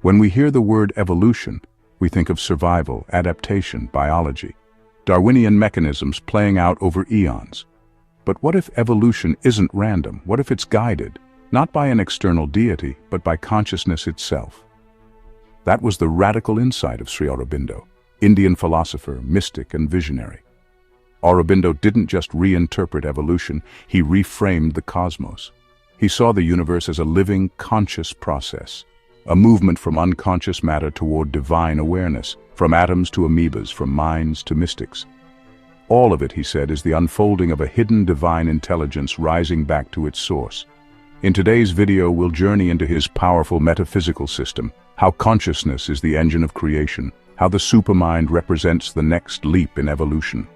When we hear the word evolution, we think of survival, adaptation, biology, Darwinian mechanisms playing out over eons. But what if evolution isn't random? What if it's guided, not by an external deity, but by consciousness itself? That was the radical insight of Sri Aurobindo, Indian philosopher, mystic, and visionary. Aurobindo didn't just reinterpret evolution, he reframed the cosmos. He saw the universe as a living, conscious process, a movement from unconscious matter toward divine awareness, from atoms to amoebas, from minds to mystics. All of it, he said, is the unfolding of a hidden divine intelligence rising back to its source. In today's video, we'll journey into his powerful metaphysical system, how consciousness is the engine of creation, how the supermind represents the next leap in evolution,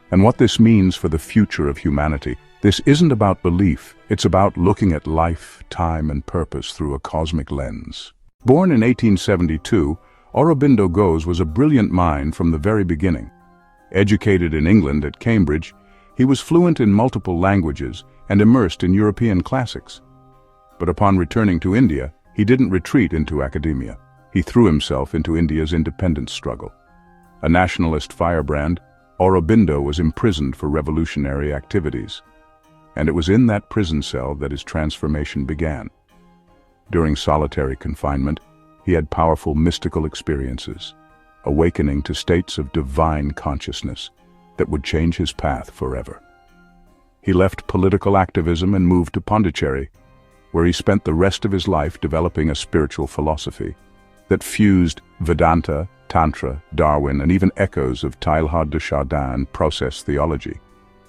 and what this means for the future of humanity. This isn't about belief, it's about looking at life, time, and purpose through a cosmic lens. Born in 1872, Aurobindo Ghosh was a brilliant mind from the very beginning. Educated in England at Cambridge, he was fluent in multiple languages and immersed in European classics. But upon returning to India, he didn't retreat into academia. He threw himself into India's independence struggle. A nationalist firebrand, Aurobindo was imprisoned for revolutionary activities. And it was in that prison cell that his transformation began. During solitary confinement, he had powerful mystical experiences, awakening to states of divine consciousness that would change his path forever. He left political activism and moved to Pondicherry, where he spent the rest of his life developing a spiritual philosophy that fused Vedanta, Tantra, Darwin, and even echoes of Teilhard de Chardin process theology.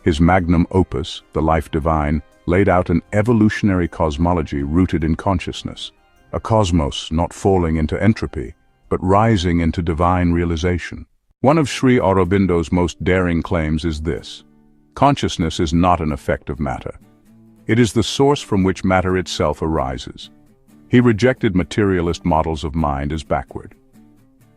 His magnum opus, The Life Divine, laid out an evolutionary cosmology rooted in consciousness, a cosmos not falling into entropy, but rising into divine realization. One of Sri Aurobindo's most daring claims is this: consciousness is not an effect of matter. It is the source from which matter itself arises. He rejected materialist models of mind as backward.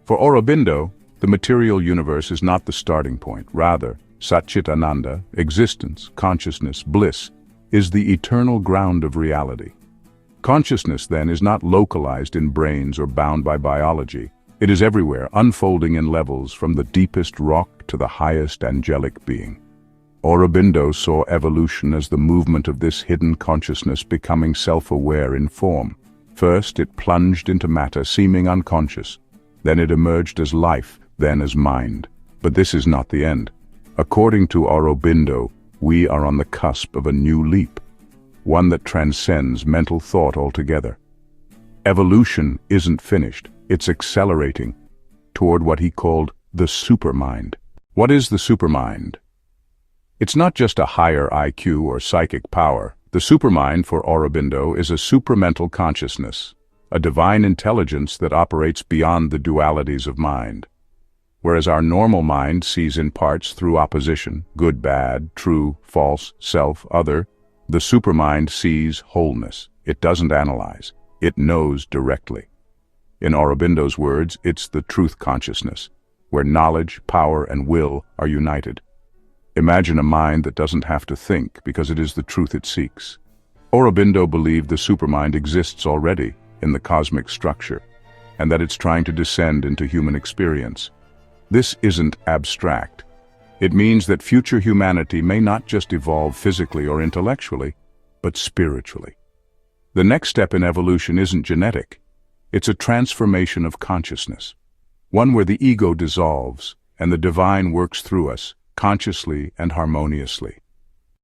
For Aurobindo, the material universe is not the starting point. Rather, Satchit Ananda, existence, consciousness, bliss, is the eternal ground of reality. Consciousness, then, is not localized in brains or bound by biology. It is everywhere, unfolding in levels from the deepest rock to the highest angelic being. Aurobindo saw evolution as the movement of this hidden consciousness becoming self-aware in form. First, it plunged into matter, seeming unconscious. Then it emerged as life, then as mind. But this is not the end. According to Aurobindo, we are on the cusp of a new leap, one that transcends mental thought altogether. Evolution isn't finished, it's accelerating toward what he called the supermind. What is the supermind? It's not just a higher IQ or psychic power. The supermind for Aurobindo is a supramental consciousness, a divine intelligence that operates beyond the dualities of mind. Whereas our normal mind sees in parts through opposition, good, bad, true, false, self, other, the supermind sees wholeness. It doesn't analyze. It knows directly. In Aurobindo's words, it's the truth consciousness, where knowledge, power, and will are united. Imagine a mind that doesn't have to think because it is the truth it seeks. Aurobindo believed the supermind exists already in the cosmic structure, and that it's trying to descend into human experience. This isn't abstract. It means that future humanity may not just evolve physically or intellectually, but spiritually. The next step in evolution isn't genetic. It's a transformation of consciousness, one where the ego dissolves and the divine works through us, consciously and harmoniously.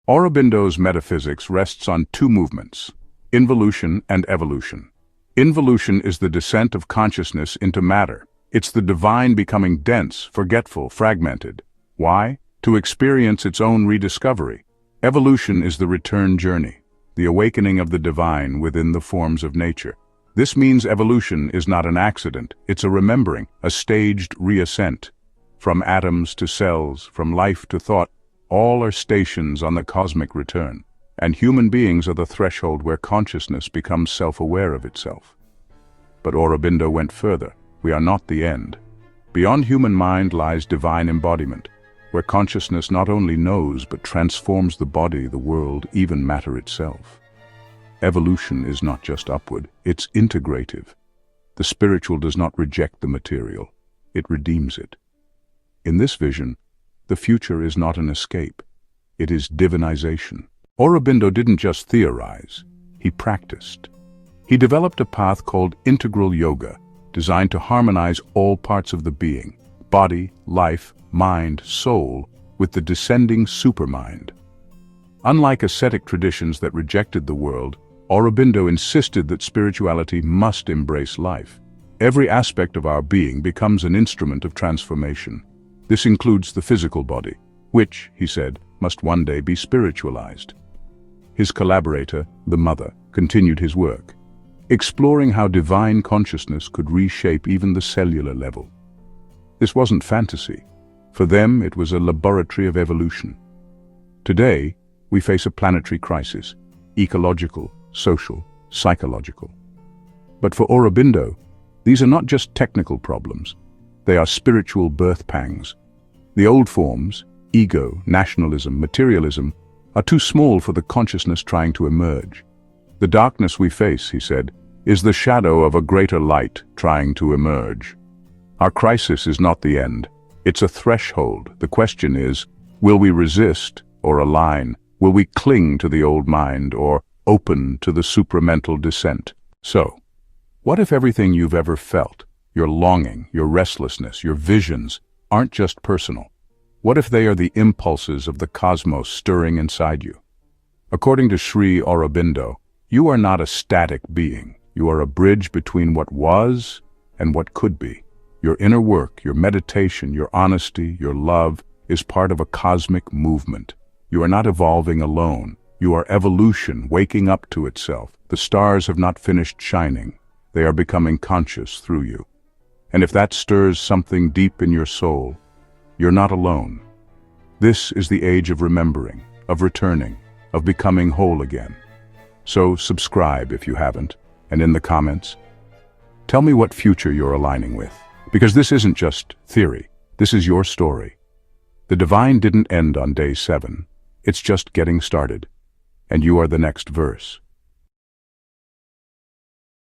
Aurobindo's metaphysics rests on two movements, involution and evolution. Involution is the descent of consciousness into matter. It's the divine becoming dense, forgetful, fragmented. Why? To experience its own rediscovery. Evolution is the return journey, the awakening of the divine within the forms of nature. This means evolution is not an accident, it's a remembering, a staged reascent. From atoms to cells, from life to thought, all are stations on the cosmic return, and human beings are the threshold where consciousness becomes self-aware of itself. But Aurobindo went further. We are not the end. Beyond human mind lies divine embodiment, where consciousness not only knows but transforms the body, the world, even matter itself. Evolution is not just upward, it's integrative. The spiritual does not reject the material, it redeems it. In this vision, the future is not an escape, it is divinization. Aurobindo didn't just theorize, he practiced. He developed a path called integral yoga, designed to harmonize all parts of the being, body, life, mind, soul, with the descending supermind. Unlike ascetic traditions that rejected the world, Aurobindo insisted that spirituality must embrace life. Every aspect of our being becomes an instrument of transformation. This includes the physical body, which, he said, must one day be spiritualized. His collaborator, the Mother, continued his work, exploring how divine consciousness could reshape even the cellular level. This wasn't fantasy. For them, it was a laboratory of evolution. Today, we face a planetary crisis, ecological, social, psychological. But for Aurobindo, these are not just technical problems. They are spiritual birth pangs. The old forms, ego, nationalism, materialism, are too small for the consciousness trying to emerge. The darkness we face, he said, is the shadow of a greater light trying to emerge. Our crisis is not the end. It's a threshold. The question is, will we resist or align? Will we cling to the old mind or open to the supramental descent? So, what if everything you've ever felt, your longing, your restlessness, your visions, aren't just personal? What if they are the impulses of the cosmos stirring inside you? According to Sri Aurobindo, you are not a static being. You are a bridge between what was and what could be. Your inner work, your meditation, your honesty, your love is part of a cosmic movement. You are not evolving alone. You are evolution waking up to itself. The stars have not finished shining. They are becoming conscious through you. And if that stirs something deep in your soul, you're not alone. This is the age of remembering, of returning, of becoming whole again. So subscribe if you haven't, and in the comments, tell me what future you're aligning with. Because this isn't just theory, this is your story. The divine didn't end on day 7, it's just getting started. And you are the next verse.